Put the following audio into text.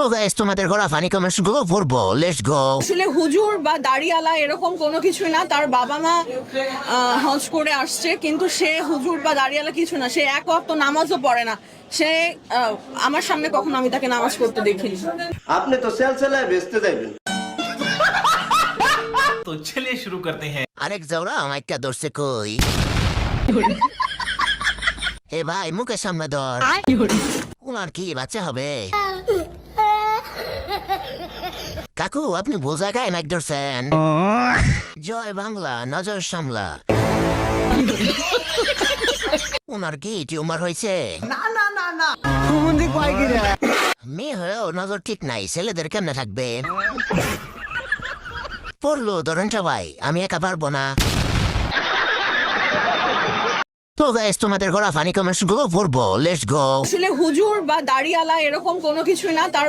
তো গাইস তোমাদের গড়া ফানি কমেন্টস গুলো পড়বো, লেটস গো। আসলে হুজুর বা দাড়িওয়ালা এরকম কোনো কিছুই না। তার বাবা মা হজ করে আসছে, কিন্তু সে হুজুর বা দাড়িওয়ালা কিছু না। সে এক ওয়াক্ত নামাজও পড়ে না। সে আমার সামনে কখনো আমি তাকে নামাজ পড়তে দেখিনি। আপনি তো সেলসেলায় বেচতে যাবেন। तो चलिए शुरू करते हैं। আরেক জাউরা মাইকটা ধরছে কই? এ ভাই মুখের সামনে ধর। উনার কি বাচ্চা হবে? কাকু আপনি ভুল জায়গায় মাইক ধরছেন। জয় বাংলা, নজর সামলা। উনার কি টিউমার হয়েছে? মেয়ে হয়েও নজর ঠিক নাই, ছেলেদের কেমনে থাকবে? পড়লো ধরেন সবাই, আমি একা পারবো না। তো গাইস তোমাদের গড়া ফানি কমেন্টস গুলো পড়বো, লেটস গো। আসলে হুজুর বা দাড়িওয়ালা এরকম কোনো কিছুই না। তার